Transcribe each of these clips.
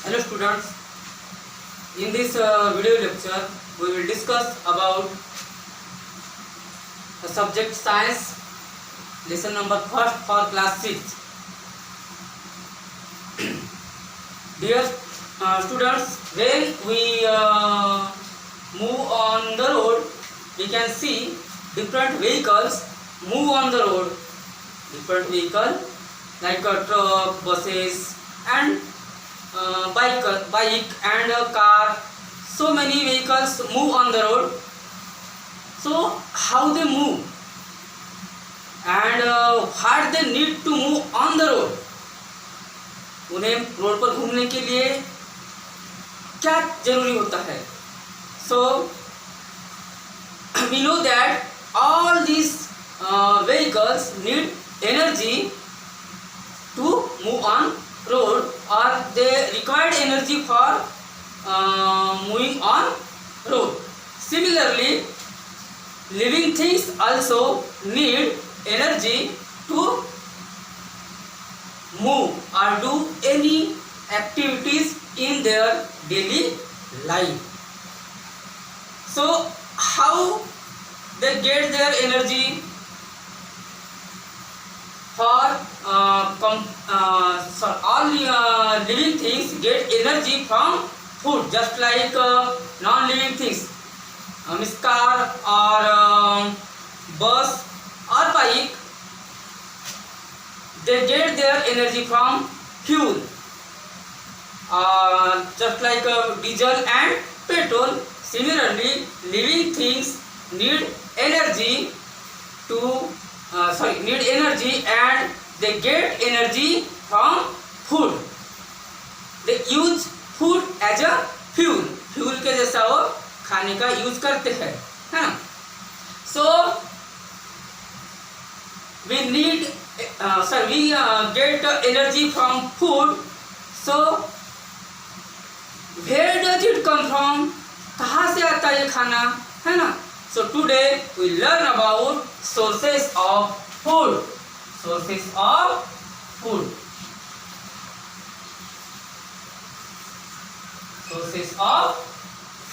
Hello students, in this video lecture we will discuss about the subject science, lesson number first for class 6. Dear students, when we move on the road, we can see different vehicles move on the road. Different vehicle like a truck, buses and bike and a car. So many vehicles move on the road. So how they move and what they need to move on the road? उन्हें road पर घूमने के लिए क्या जरूरी होता है? So we know that all these vehicles need energy to move on road, or they required energy for moving on road. Similarly, living things also need energy to move or do any activities in their daily life. So how they get their energy? For all living things get energy from food, just like non-living things, car or bus or bike, they get their energy from fuel, just like diesel and petrol. Similarly, living things need energy and they get energy from food. They use food as a fuel. Fuel के जैसा वो खाने का use करते हैं, है ना? So we get energy from food. So where does it come from? कहाँ से आता है ये खाना, है ना? So today we learn about sources of food. Sources of food. Sources of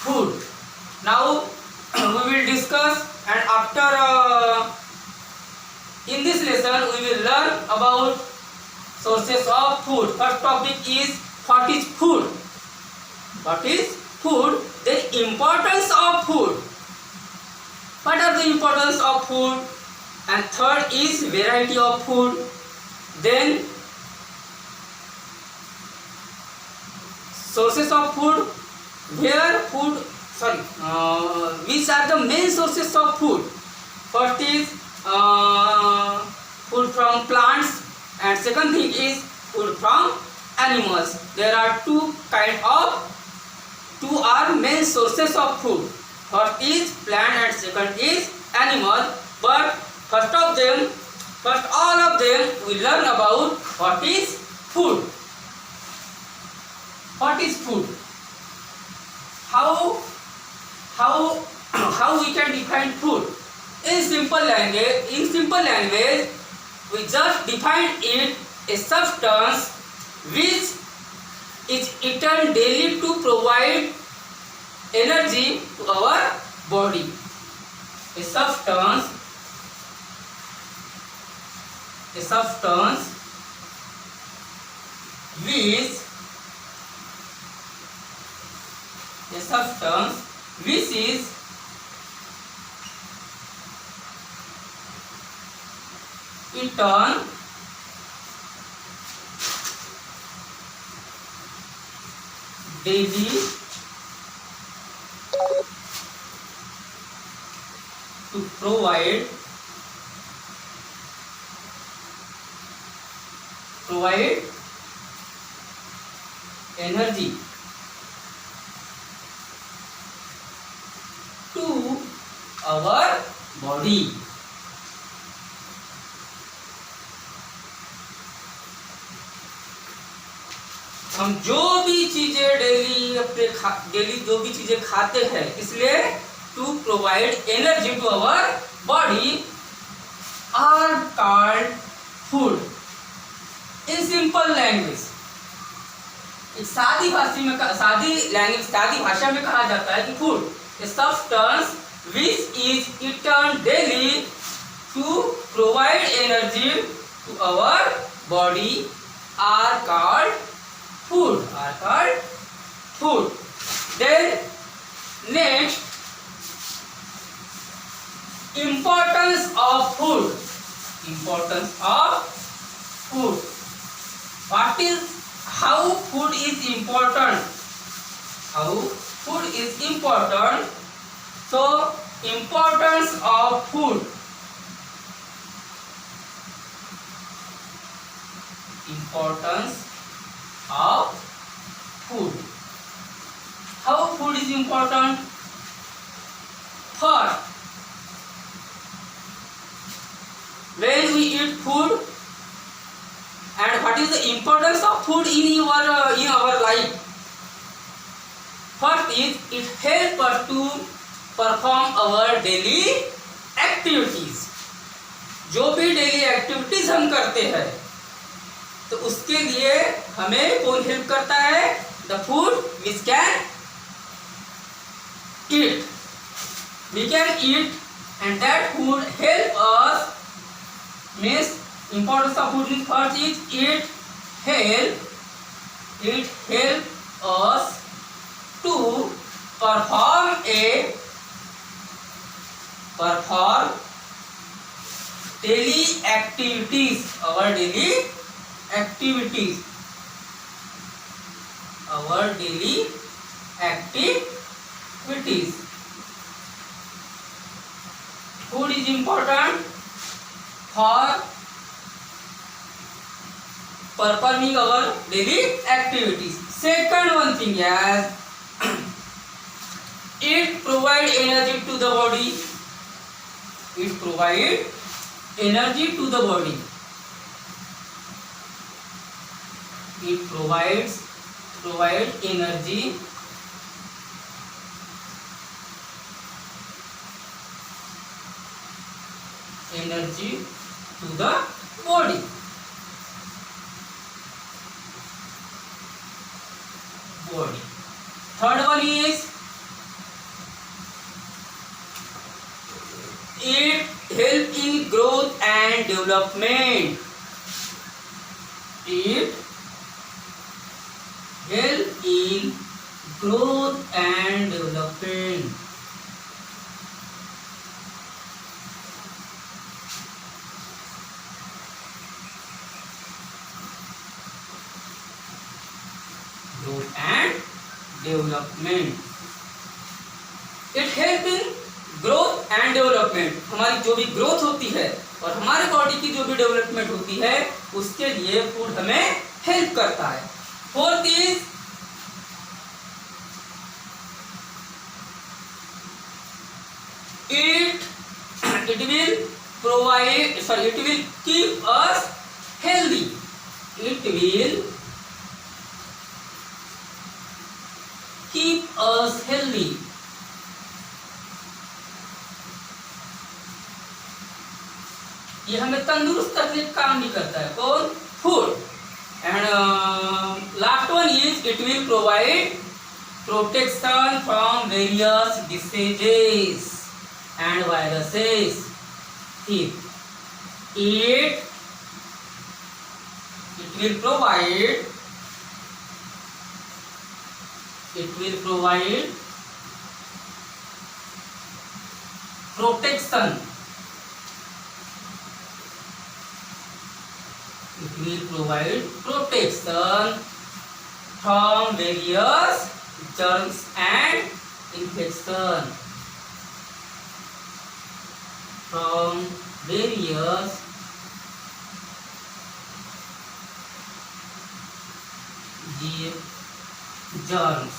food. Now we will discuss, and after in this lesson we will learn about sources of food. First topic is what is food. What is food? The importance of food. What are the importance of food? And third is variety of food. Then sources of food. Which are the main sources of food? First is food from plants, and second thing is food from animals. There are two are main sources of food. First is plant and second is animal. But first all of them we learn about what is food. What is food? How we can define food? In simple language, we just define it a substance which is eaten daily to provide energy to our body. A substance which is eaten daily to provide energy to our body. हम जो भी चीजें daily जो भी चीजें खाते हैं, इसलिए to provide energy to our body are called food. In simple language, सादी भाषा में कहा जाता है कि food a substance which is eaten daily to provide energy to our body are called food. Then next, importance of food. What is, how food is important? So importance of food. How food is important? First, when we eat food, and what is the importance of food in our life? First is, it helps us to perform our daily activities. जो भी daily activities हम करते हैं तो उसके लिए हमें कौन हेल्प करता है? The food which can eat. We can eat, and that food help us. Means importance of food is, first is it help us to perform daily activities, our daily activities. Food is important for performing our daily activities. Second one thing is, it provide energy to the body. It provide energy to the body. It provide energy to the body. Third one is, it help in growth and development. It help in growth and development. Growth and development. It help in growth and development. हमारी जो भी growth होती है और हमारे body की जो भी डेवलपमेंट होती है उसके लिए फूड हमें हेल्प करता है. Fourth is, it will keep us healthy. It will keep us healthy. ये हमें तंदुरुस्त रखने का काम भी करता है. कौन? Food. And last one is, it will provide protection from various diseases and viruses. It will provide protection. It will provide protection from various germs and infection. From various germs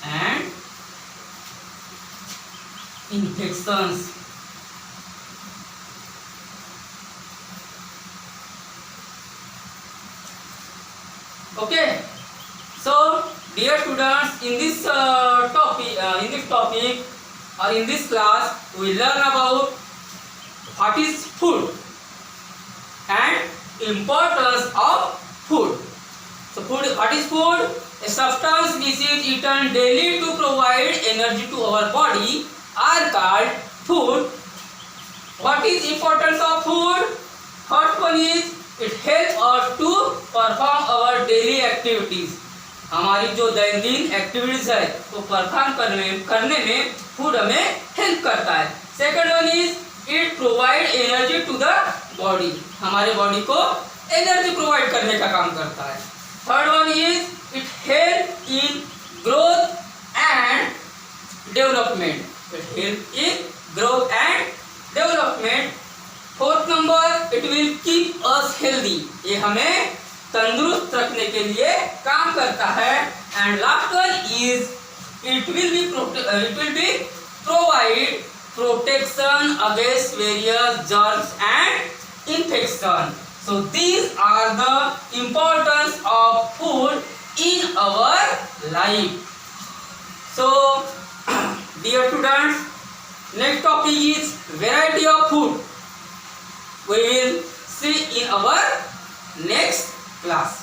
and infections. Okay, so dear students, in this topic or in this class we learn about what is food and importance of food. So food, what is food? A substance which is eaten daily to provide energy to our body are called food. What is importance of food? First one is it helps us to perform our daily activities. हमारी जो दैनंदिन activities है वो perform करने में food हमें help करता है. Second one is it provide energy to the body. हमारे बॉडी को एनर्जी प्रोवाइड करने का काम करता है. Third one is it help in growth and development. It help in growth and development. Fourth number it will keep us healthy. ये हमें तंदुरुस्त रखने के लिए काम करता है. And last one is it will be provide protection against various germs and infection. So these are the importance of food in our life. So dear students, next topic is variety of food. We will see in our next class.